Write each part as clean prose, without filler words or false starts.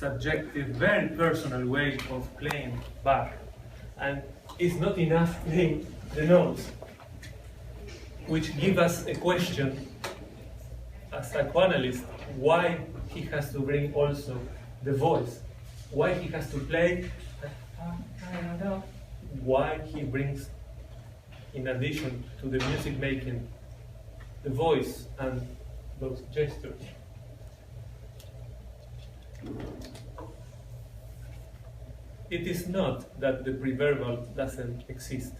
subjective, very personal way of playing Bach. And it's not enough playing the notes, which give us a question as a psychoanalyst, why he has to bring also the voice, why he has to play, why he brings, in addition to the music making, the voice and those gestures. It is not that the preverbal doesn't exist,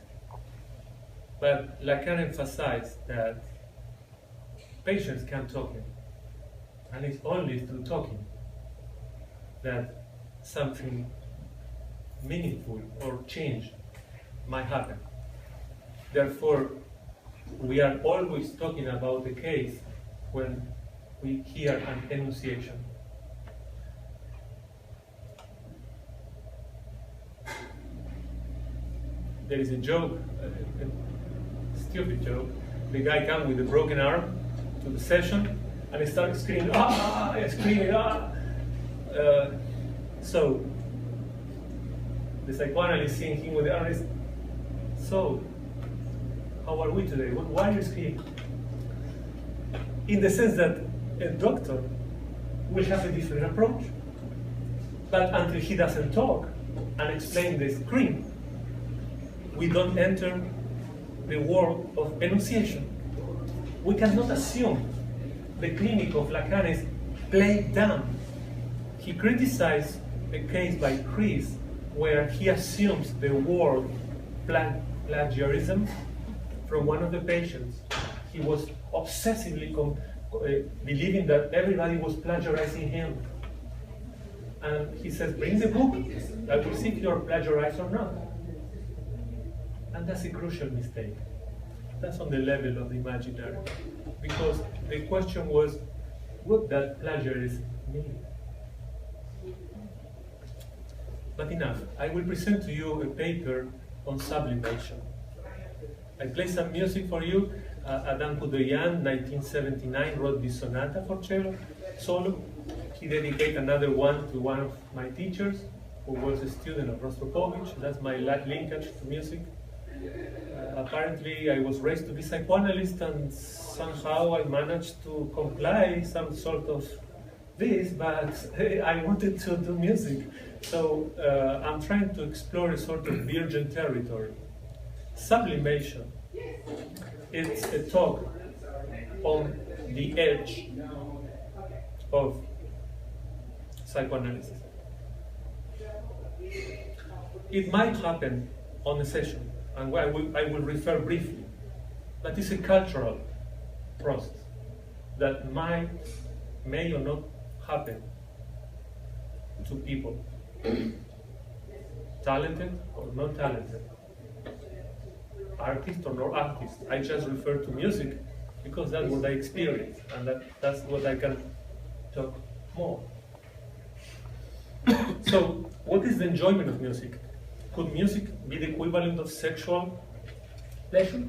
but Lacan emphasized that patients can talk, and it's only through talking that something meaningful or change might happen. Therefore, we are always talking about the case when we hear an enunciation. There is a joke, a stupid joke. The guy comes with a broken arm to the session and he starts screaming, screaming. So the psychoanalyst seeing him with the arm is, so how are we today? Why are you screaming? In the sense that a doctor will have a different approach. But until he doesn't talk and explain the scream, we don't enter the world of enunciation. We cannot assume the clinic of Lacan is played down. He criticized a case by Chris where he assumes the word plagiarism from one of the patients. He was obsessively believing that everybody was plagiarizing him. And he says, bring the book, I will see if you're plagiarized or not. And that's a crucial mistake. That's on the level of the imaginary. Because the question was, what does plagiarism mean? But enough. I will present to you a paper on sublimation. I play some music for you. Adam Kudoyan, 1979, wrote this sonata for cello, solo. He dedicated another one to one of my teachers, who was a student of Rostropovich. That's my linkage to music. Apparently, I was raised to be psychoanalyst, and somehow I managed to comply some sort of this, but I wanted to do music. So I'm trying to explore a sort of virgin territory. Sublimation. It's a talk on the edge of psychoanalysis. It might happen on a session, and I will refer briefly, but it's a cultural process that may or not happen to people, talented or not talented, artist or no artist. I just refer to music because that's what I experience, and that's what I can talk more. So, what is the enjoyment of music? Could music be the equivalent of sexual pleasure?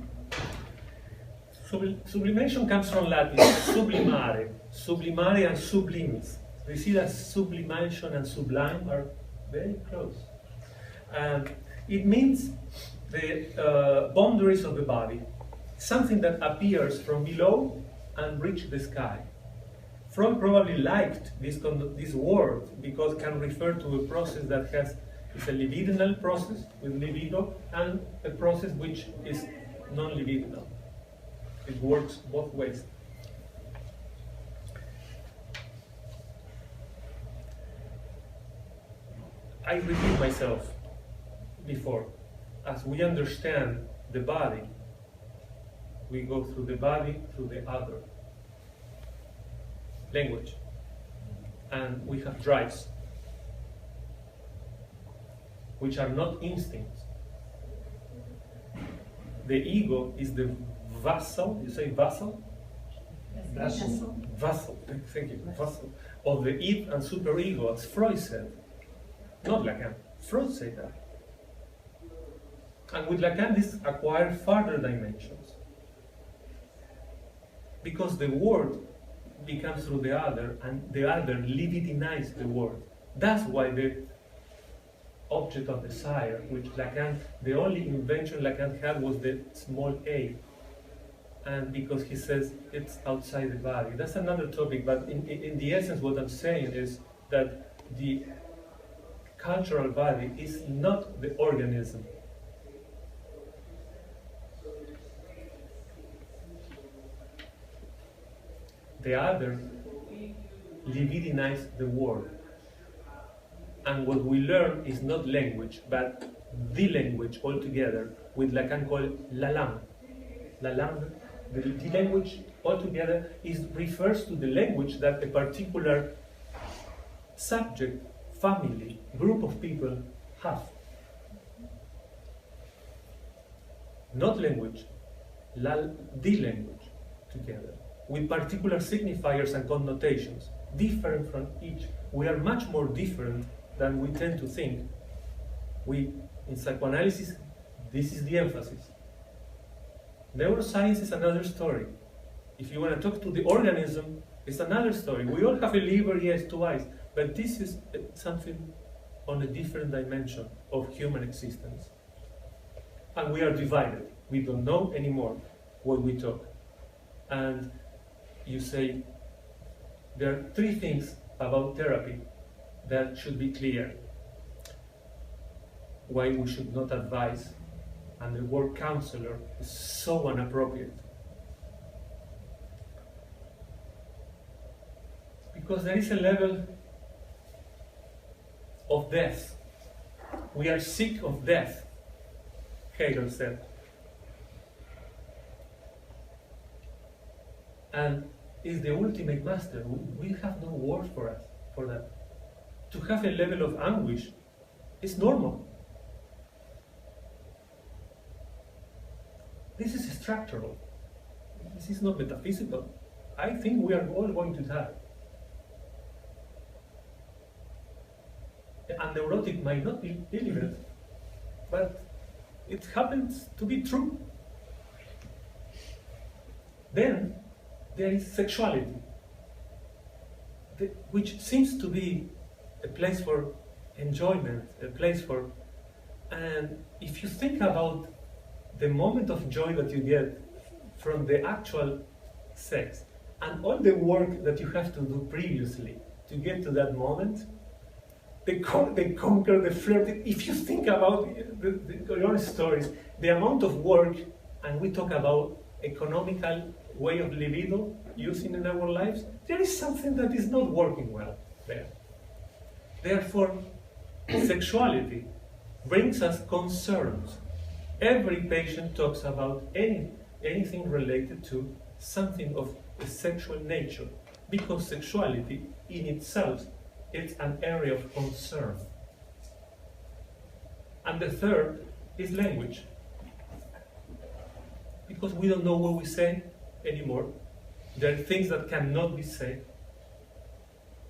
Sublimation comes from Latin, sublimare. Sublimare and sublimis. We see that sublimation and sublime are very close. And it means the boundaries of the body, something that appears from below and reaches the sky. Freud probably liked this word because it can refer to a process that is a libidinal process with libido and a process which is non-libidinal. It works both ways. I repeat myself before. As we understand the body, we go through the body, through the other. Language. And we have drives, which are not instincts. The ego is the vassal, you say vassal? Vassal. Vassal, thank you, vassal, of the id and superego, as Freud said. Not Lacan, Freud said that. And with Lacan, this acquired further dimensions. Because the word becomes through the other, and the other libidinizes the word. That's why the object of desire, which Lacan, the only invention Lacan had was the small a, and because he says it's outside the body. That's another topic, but in the essence what I'm saying is that the cultural body is not the organism. The other libidinize the world. And what we learn is not language, but the language altogether, with Lacan called la langue. La langue, the language altogether refers to the language that a particular subject, family, group of people have. Not language, the language together, with particular signifiers and connotations, different from each. We are much more different than we tend to think. In psychoanalysis, this is the emphasis. Neuroscience is another story. If you want to talk to the organism, it's another story. We all have a liver, yes, 2 eyes, but this is something on a different dimension of human existence. And we are divided. We don't know anymore what we talk. And you say, there are 3 things about therapy that should be clear. Why we should not advise, and the word counselor is so inappropriate. Because there is a level of death. We are sick of death, Hegel said. And is the ultimate master. We have no word for that. To have a level of anguish is normal. This is structural. This is not metaphysical. I think we are all going to die. A neurotic might not believe it, but it happens to be true. Then there is sexuality, which seems to be a place for enjoyment, a place for... And if you think about the moment of joy that you get from the actual sex, and all the work that you have to do previously to get to that moment, they conquer the flirt. If you think about your own stories, the amount of work, and we talk about economical way of libido using in our lives, there is something that is not working well there. Therefore, sexuality brings us concerns. Every patient talks about anything related to something of a sexual nature, because sexuality in itself is an area of concern. And the third is language, because we don't know what we say anymore. There are things that cannot be said,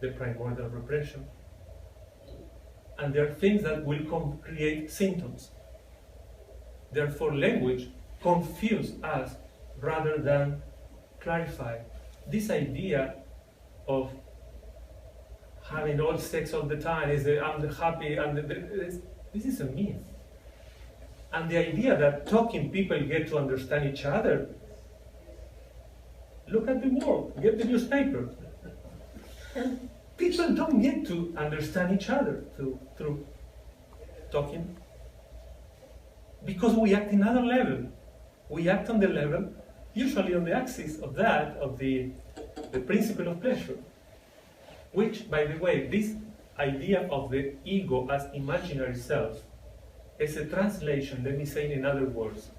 the primordial repression, and there are things that will create symptoms. Therefore, language confuses us rather than clarify. This idea of having all sex all the time is I'm happy, and this is a myth. And the idea that talking people get to understand each other, look at the world, get the newspaper. People don't get to understand each other through talking, because we act in another level. We act on the level, usually on the axis of the principle of pleasure. Which, by the way, this idea of the ego as imaginary self is a translation, let me say in other words,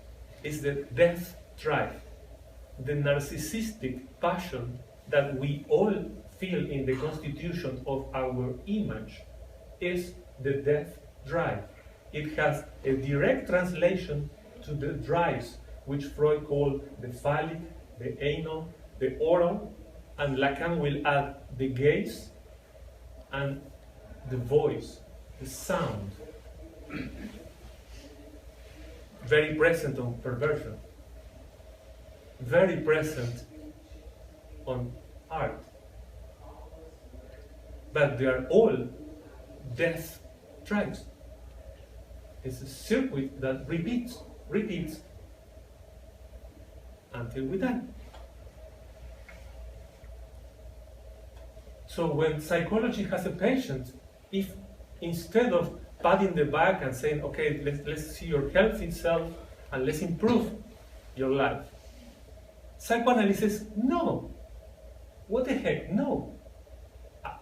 is the death drive, the narcissistic passion that we all feel in the constitution of our image is the death drive. It has a direct translation to the drives which Freud called the phallic, the anal, the oral, and Lacan will add the gaze and the voice, the sound. Very present on perversion, very present on art. But they are all death drives. It's a circuit that repeats until we die. So when psychology has a patient, if instead of patting the back and saying, okay, let's see your health itself and let's improve your life, psychoanalysis says, no. What the heck? No.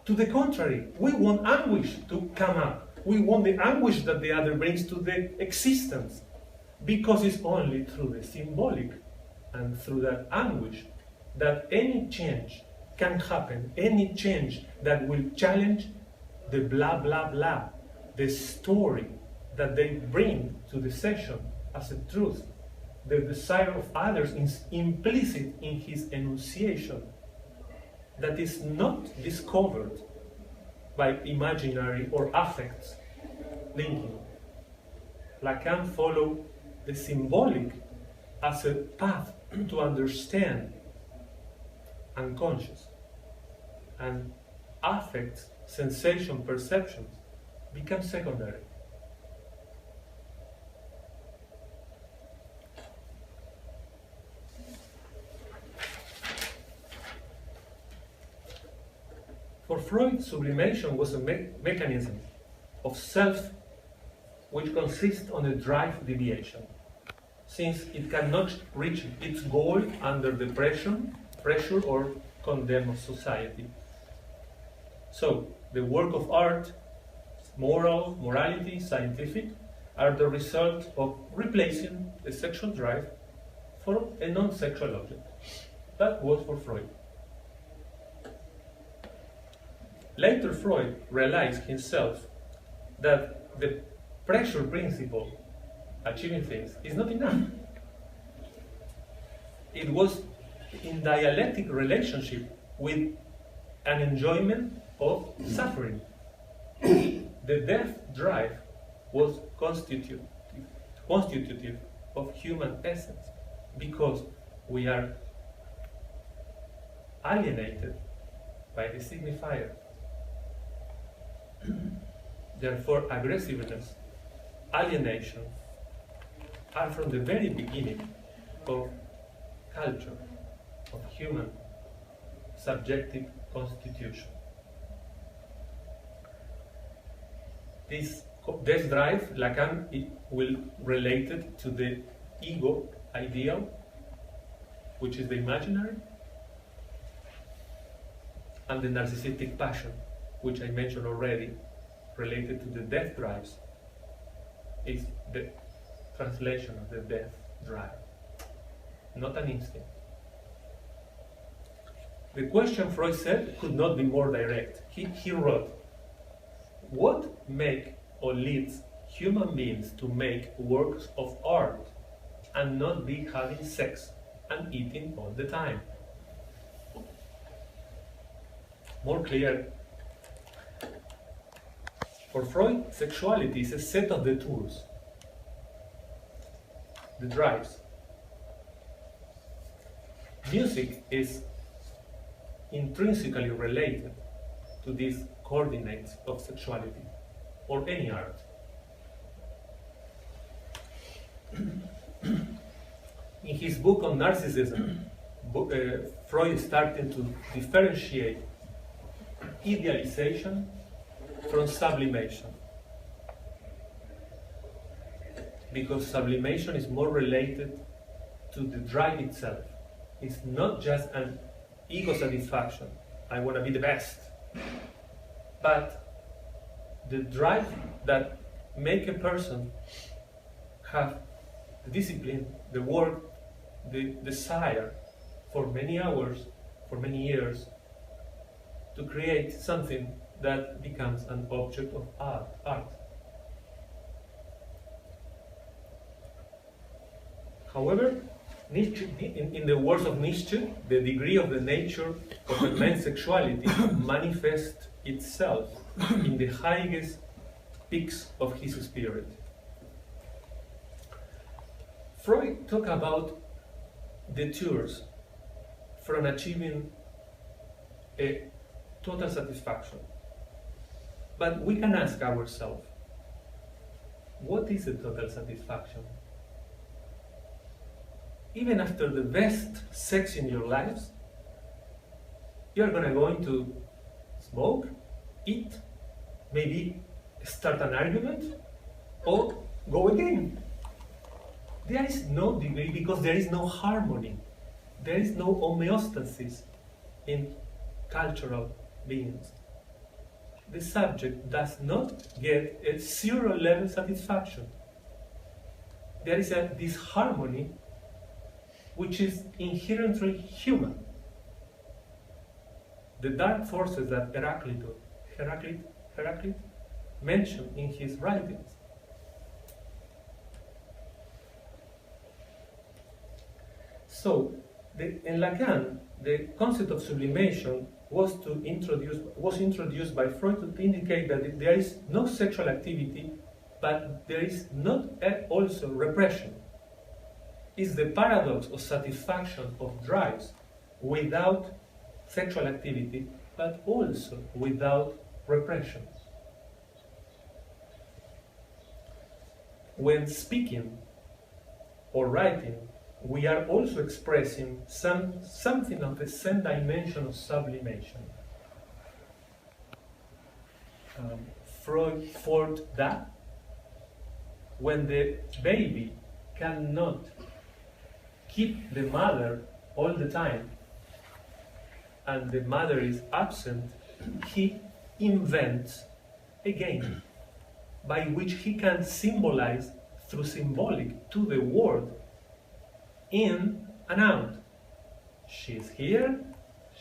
To the contrary, we want anguish to come up. We want the anguish that the other brings to the existence, because it's only through the symbolic and through that anguish that any change can happen, any change that will challenge the blah blah blah, the story that they bring to the session as a truth. The desire of others is implicit in his enunciation, that is not discovered by imaginary or affects linking. Lacan followed the symbolic as a path to understand unconscious, and affects, sensation, perceptions become secondary. For Freud, sublimation was a mechanism of self which consists on a drive deviation, since it cannot reach its goal under the pressure or condemn of society. So, the work of art, morality, scientific, are the result of replacing the sexual drive for a non-sexual object. That was for Freud. Later, Freud realized himself that the pressure principle, achieving things, is not enough. It was in dialectic relationship with an enjoyment of suffering. The death drive was constitutive of human essence, because we are alienated by the signifier. Therefore, aggressiveness, alienation are from the very beginning of culture, of human subjective constitution. This death drive, Lacan will relate it to the ego ideal, which is the imaginary, and the narcissistic passion, which I mentioned already, related to the death drives, is the translation of the death drive, not an instinct. The question, Freud said, could not be more direct. He wrote, what makes or leads human beings to make works of art and not be having sex and eating all the time? More clear. For Freud, sexuality is a set of the tools, the drives. Music is intrinsically related to these coordinates of sexuality, or any art. In his book on narcissism, Freud started to differentiate idealization from sublimation, because sublimation is more related to the drive itself. It's not just an ego satisfaction, I want to be the best, but the drive that make a person have the discipline, the work, the desire for many hours, for many years, to create something that becomes an object of art. However, Nietzsche, in the words of Nietzsche, the degree of the nature of a man's sexuality manifests itself in the highest peaks of his spirit. Freud talked about detours from achieving a total satisfaction. But we can ask ourselves, what is a total satisfaction? Even after the best sex in your lives, you're gonna go into smoke, eat, maybe start an argument, or go again. There is no degree because there is no harmony. There is no homeostasis in cultural beings. The subject does not get a zero-level satisfaction. There is a disharmony which is inherently human. The dark forces that Heraclit mentioned in his writings. So, in Lacan, the concept of sublimation was introduced by Freud to indicate that there is no sexual activity, but there is not also repression. It's the paradox of satisfaction of drives without sexual activity, but also without repression. When speaking or writing, we are also expressing something of the same dimension of sublimation. Freud thought that when the baby cannot keep the mother all the time, and the mother is absent, he invents a game by which he can symbolize through symbolic to the world in and out. She's here,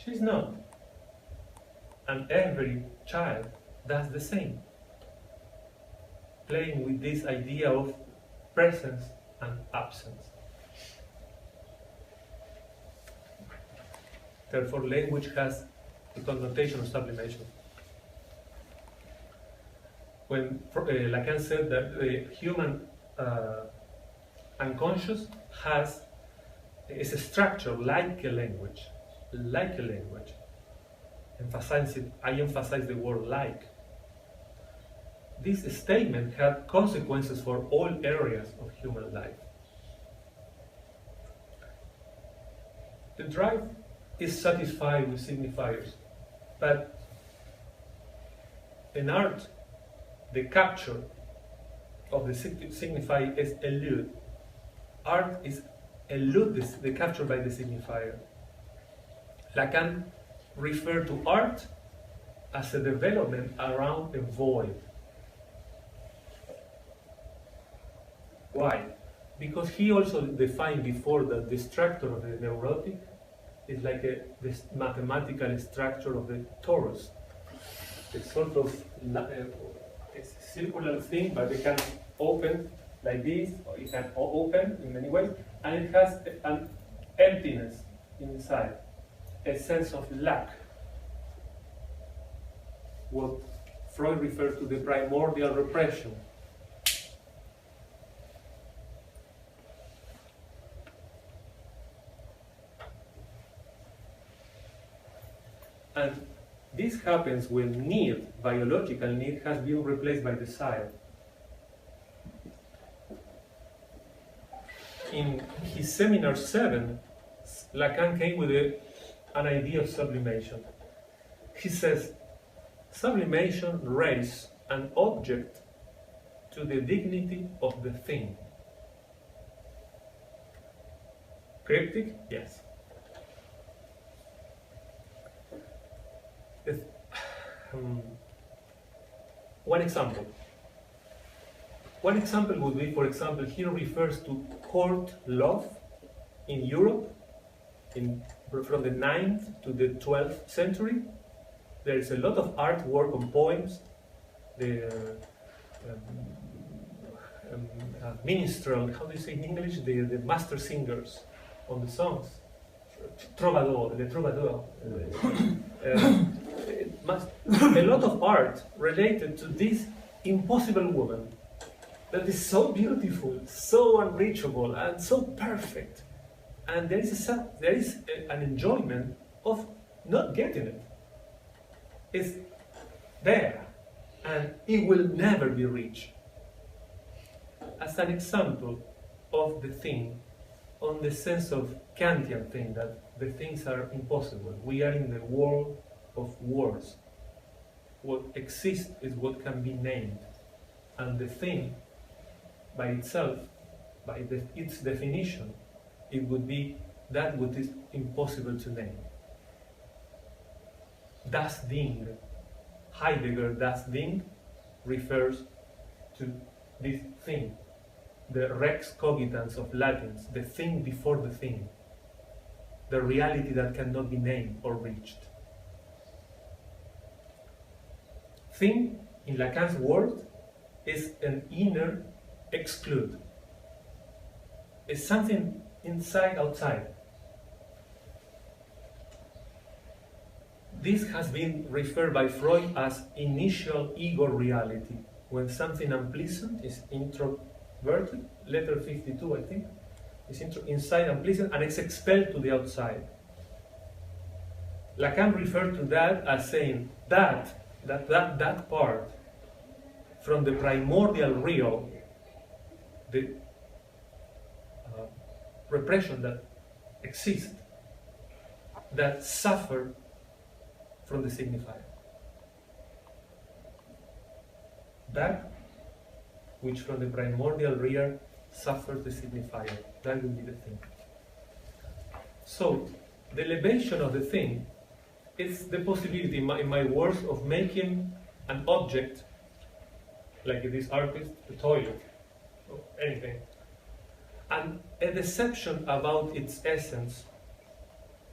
she's not. And every child does the same, playing with this idea of presence and absence. Therefore, language has the connotation of sublimation. When Lacan said that the human unconscious is a structure like a language, I emphasize the word like. This statement had consequences for all areas of human life. The drive is satisfied with signifiers, but in art, the capture of the signifier is elude. Art is elude the capture by the signifier. Lacan referred to art as a development around a void. Why? Because he also defined before that the structure of the neurotic is like this mathematical structure of the torus. It's sort of it's a circular thing, but it can open like this, or it can open in many ways, and it has an emptiness inside, a sense of lack. What Freud refers to the primordial repression. And this happens when need, biological need, has been replaced by desire. In his seminar 7, Lacan came with an idea of sublimation. He says, sublimation raises an object to the dignity of the thing. Cryptic? Yes. One example. One example would be, for example, here refers to court love in Europe from the 9th to the 12th century. There is a lot of artwork on poems. The minstrel, how do you say in English? The master singers on the songs. Trovador, the troubadour. A lot of art related to this impossible woman that is so beautiful, so unreachable, and so perfect. And there is an enjoyment of not getting it. It's there, and it will never be reached. As an example of the thing, on the sense of Kantian thing, that the things are impossible. We are in the world of words. What exists is what can be named. And the thing, by itself, by its definition, it would be that which is impossible to name. Das Ding, Heidegger Das Ding, refers to this thing, the rex cogitans of Latins, the thing before the thing, the reality that cannot be named or reached. Thing, in Lacan's word, is an inner exclude. It's something inside, outside. This has been referred by Freud as initial ego reality, when something unpleasant is introverted, letter 52 I think, is inside unpleasant and it's expelled to the outside. Lacan referred to that as saying that part from the primordial real, the repression that exists, that suffer from the signifier. That which from the primordial real suffers the signifier, that will be the thing. So, the elevation of the thing is the possibility, in my words, of making an object, like this artist, a toilet, or anything, and a deception about its essence,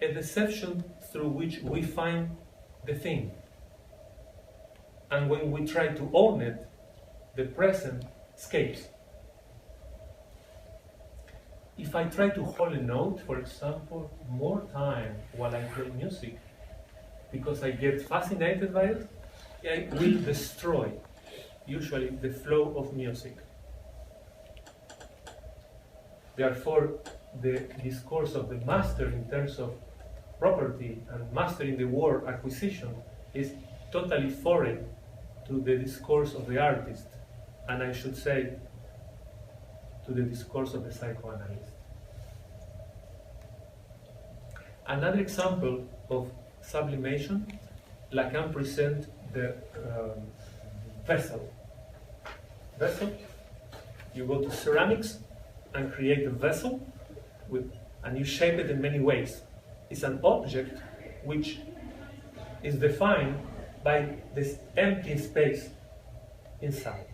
a deception through which we find the thing. And when we try to own it, the present escapes. If I try to hold a note, for example, more time while I play music, because I get fascinated by it, I will destroy, usually, the flow of music. Therefore, the discourse of the master in terms of property and mastering the word acquisition is totally foreign to the discourse of the artist, and I should say, to the discourse of the psychoanalyst. Another example of sublimation, Lacan presents the vessel. Vessel, you go to ceramics and create a vessel, and you shape it in many ways. It's an object which is defined by this empty space inside.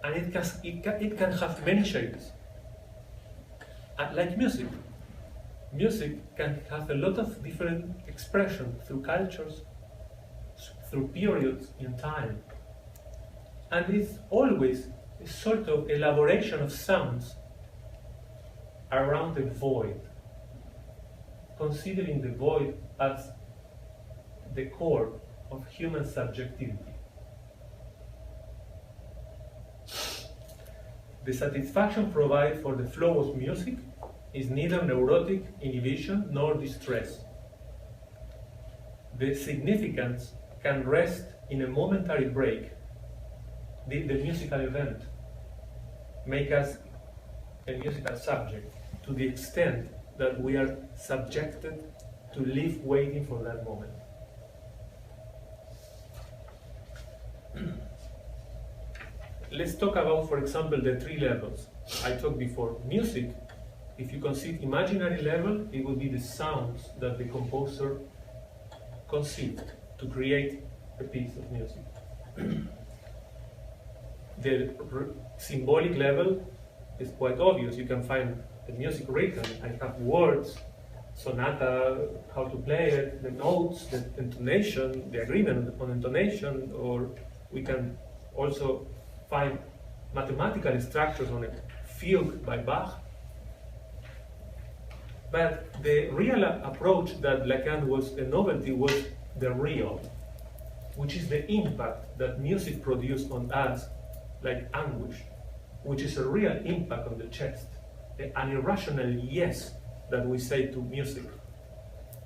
And it can have many shapes. And like music. Music can have a lot of different expression through cultures, through periods in time. And it's always a sort of elaboration of sounds around the void, considering the void as the core of human subjectivity. The satisfaction provided for the flow of music is neither neurotic inhibition nor distress. The significance can rest in a momentary break. The musical event make us a musical subject to the extent that we are subjected to live waiting for that moment. Let's talk about, for example, the three levels. I talked before. Music, if you consider imaginary level, it will be the sounds that the composer conceived to create a piece of music. The symbolic level is quite obvious. You can find the music written and have words, sonata, how to play it, the notes, the intonation, the agreement on intonation, or we can also find mathematical structures on a fugue by Bach. But the real approach that Lacan was a novelty was the real, which is the impact that music produced on us, like anguish, which is a real impact on the chest, an irrational yes that we say to music,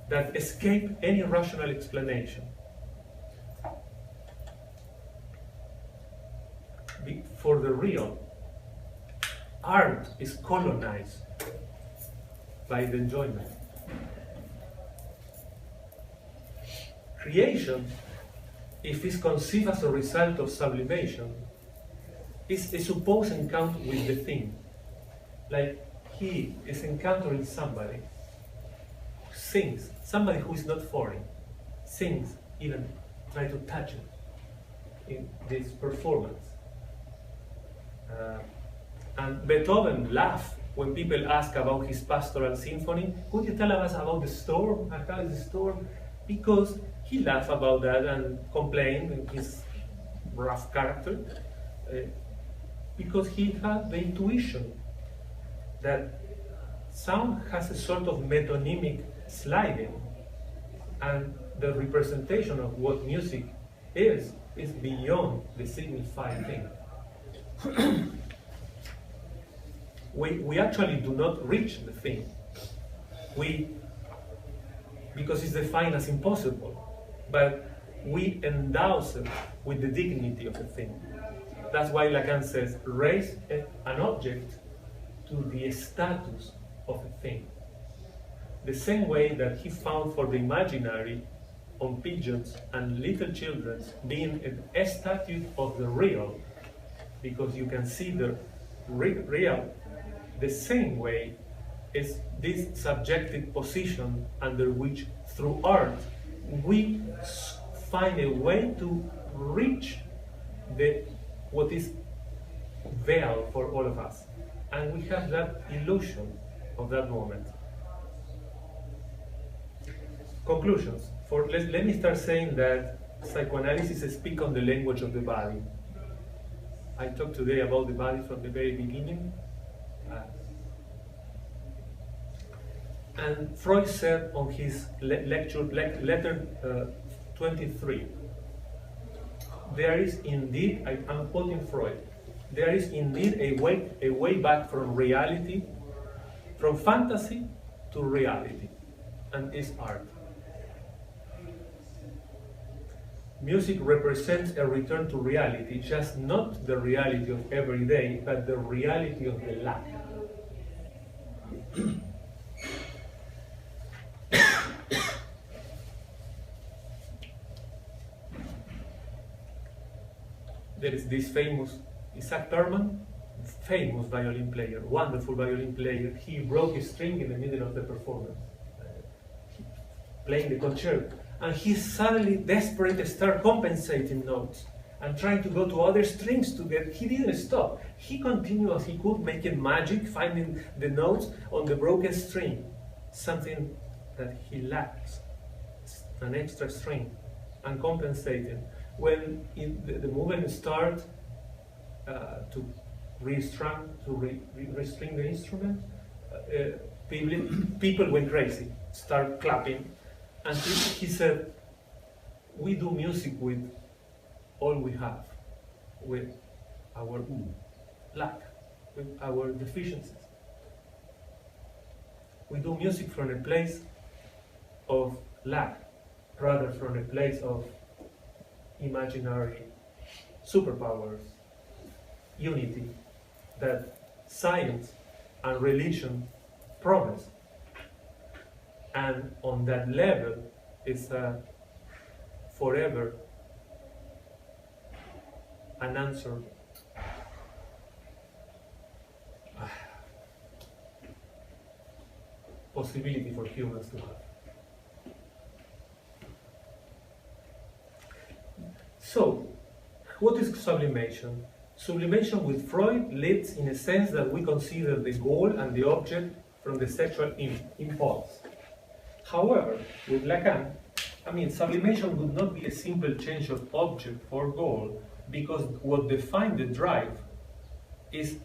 that escape any rational explanation. for the real. Art is colonized by the enjoyment. Creation, if it's conceived as a result of sublimation, is a supposed encounter with the thing. Like he is encountering somebody who sings, somebody who is not foreign, sings, even try to touch it in this performance. And Beethoven laughed when people ask about his pastoral symphony. Could you tell us about the storm? How is the storm? Because he laughed about that and complained in his rough character, because he had the intuition that sound has a sort of metonymic sliding, and the representation of what music is beyond the signified thing. We actually do not reach the thing. Because it's defined as impossible, but we endow it with the dignity of the thing. That's why Lacan says, raise an object to the status of a thing. The same way that he found for the imaginary on pigeons and little children being a statue of the real, because you can see the real. The same way is this subjective position under which, through art, we find a way to reach what is veiled for all of us. And we have that illusion of that moment. Conclusions. Let me start saying that psychoanalysis speaks on the language of the body. I talked today about the body from the very beginning. And Freud said on his letter 23, there is indeed, I'm quoting Freud, there is indeed a way back from reality, from fantasy to reality, and it's art. Music represents a return to reality, just not the reality of every day, but the reality of the lack. There is this famous Isaac Perman, famous violin player, wonderful violin player. He broke a string in the middle of the performance, playing the concerto. And he suddenly desperate to start compensating notes and trying to go to other strings to get. He didn't stop. He continued as he could, making magic, finding the notes on the broken string, something that he lacks, an extra string, and compensating. When the movement starts to restring the instrument, people went crazy, start clapping. And he said, we do music with all we have, with our lack, with our deficiencies. We do music from a place of lack, rather from a place of imaginary superpowers, unity, that science and religion promise. And on that level, it's forever unanswered possibility for humans to have. So, what is sublimation? Sublimation with Freud leads in a sense that we consider the goal and the object from the sexual impulse. However, with Lacan, sublimation would not be a simple change of object for goal, because what defines the drive is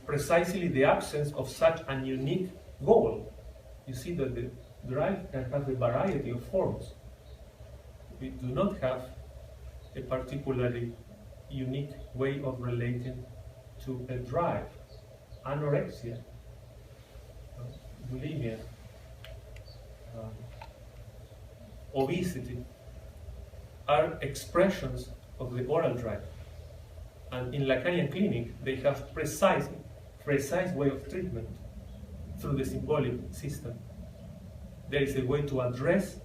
precisely the absence of such an unique goal. You see that the drive can have a variety of forms. We do not have a particularly unique way of relating to a drive. Anorexia, bulimia, obesity are expressions of the oral drive. And in Lacanian clinic, they have precise way of treatment through the symbolic system. There is a way to address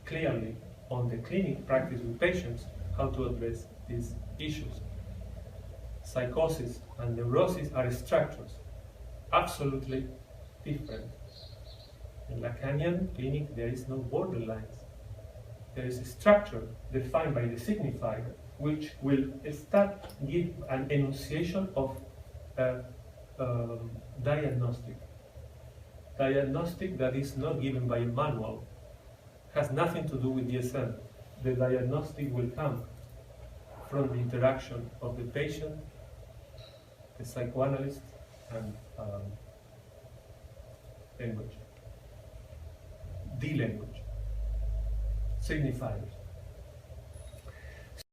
clearly on the clinic practice with patients how to address these issues. Psychosis and neurosis are structures, absolutely different. In Lacanian clinic, there is no borderlines. There is a structure defined by the signifier, which will give an enunciation of diagnostic. Diagnostic that is not given by a manual, has nothing to do with DSM. The diagnostic will come from the interaction of the patient, the psychoanalyst, and language. The language. Signifiers.